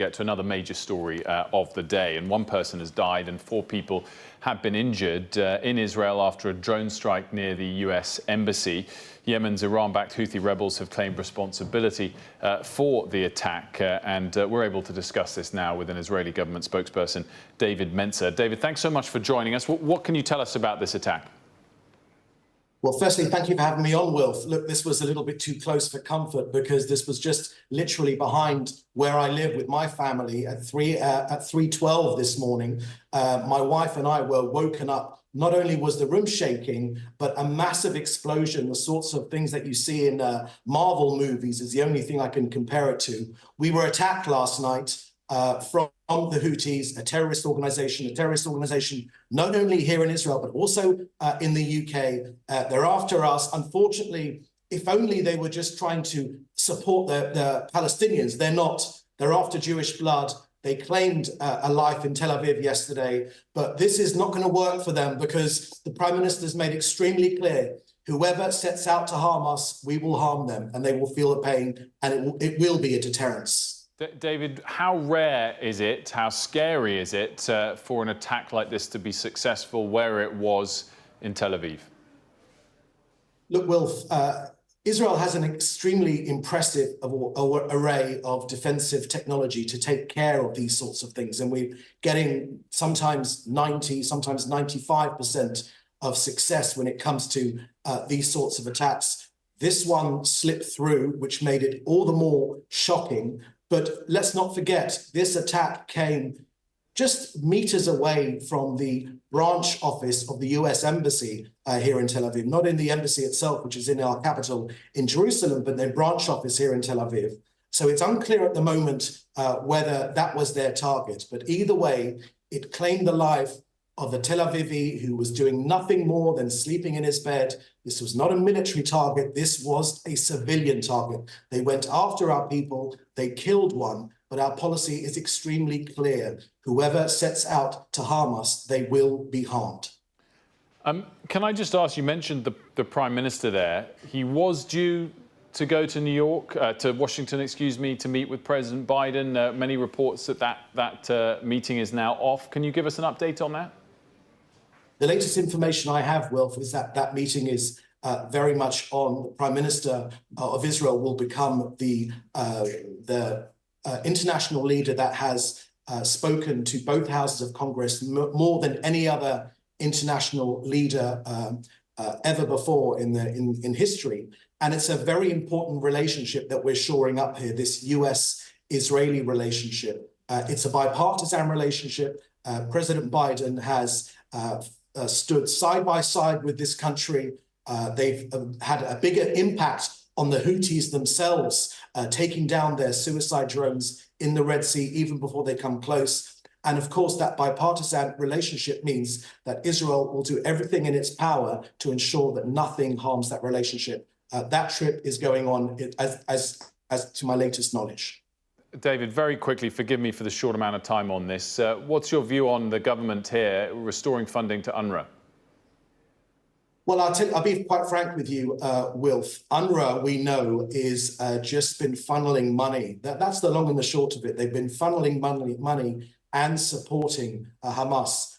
Get to another major story of the day, and one person has died and 4 people have been injured in Israel after a drone strike near the US embassy. Yemen's Iran-backed Houthi rebels have claimed responsibility for the attack, and we're able to discuss this now with an Israeli government spokesperson, David Mencer. David, thanks so much for joining us. What can you tell us about this attack? Well, firstly, thank you for having me on, Wilf. Look, this was a little bit too close for comfort because this was just literally behind where I live with my family at 3:12 this morning. My wife and I were woken up. Not only was the room shaking, but a massive explosion, the sorts of things that you see in Marvel movies is the only thing I can compare it to. We were attacked last night from the Houthis, a terrorist organization not only here in Israel, but also in the UK. They're after us. Unfortunately, if only they were just trying to support the Palestinians. They're not. They're after Jewish blood. They claimed a life in Tel Aviv yesterday, but this is not going to work for them because the Prime Minister's made extremely clear, whoever sets out to harm us, we will harm them and they will feel the pain, and it will be a deterrence. David, how rare is it, how scary is it for an attack like this to be successful where it was in Tel Aviv? Look, Wilf, Israel has an extremely impressive array of defensive technology to take care of these sorts of things. And we're getting sometimes 90, sometimes 95% of success when it comes to these sorts of attacks. This one slipped through, which made it all the more shocking. But let's not forget, this attack came just meters away from the branch office of the US embassy here in Tel Aviv, not in the embassy itself, which is in our capital in Jerusalem, but their branch office here in Tel Aviv. So it's unclear at the moment whether that was their target. But either way, it claimed the life of a Tel Avivi who was doing nothing more than sleeping in his bed. This was not a military target. This was a civilian target. They went after our people. They killed one. But our policy is extremely clear. Whoever sets out to harm us, they will be harmed. Can I just ask, you mentioned the Prime Minister there. He was due to go to New York, to Washington, excuse me, to meet with President Biden. Many reports that meeting is now off. Can you give us an update on that? The latest information I have, Wilf, is that that meeting is very much on. The Prime Minister of Israel will become the international leader that has spoken to both houses of Congress more than any other international leader ever before in history. And it's a very important relationship that we're shoring up here, this US-Israeli relationship. It's a bipartisan relationship. President Biden has stood side by side with this country. They've had a bigger impact on the Houthis themselves, taking down their suicide drones in the Red Sea even before they come close. And of course, that bipartisan relationship means that Israel will do everything in its power to ensure that nothing harms that relationship. That trip is going on as to my latest knowledge. David, very quickly, forgive me for the short amount of time on this. What's your view on the government here restoring funding to UNRWA? Well, I'll be quite frank with you, Wilf. UNRWA, we know, is just been funneling money. That's the long and the short of it. They've been funneling money and supporting Hamas.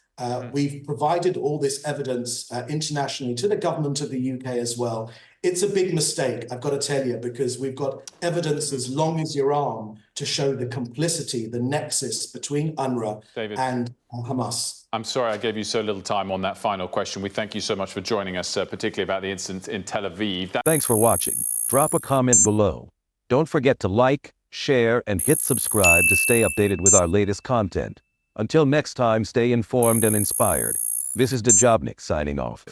We've provided all this evidence internationally to the government of the UK as well. It's a big mistake, I've got to tell you, because we've got evidence as long as your arm to show the complicity, the nexus between UNRWA and Hamas. I'm sorry I gave you so little time on that final question. We thank you so much for joining us, particularly about the incident in Tel Aviv. Thanks for watching. Drop a comment below. Don't forget to like, share, and hit subscribe to stay updated with our latest content. Until next time, stay informed and inspired. This is Dejobnik signing off.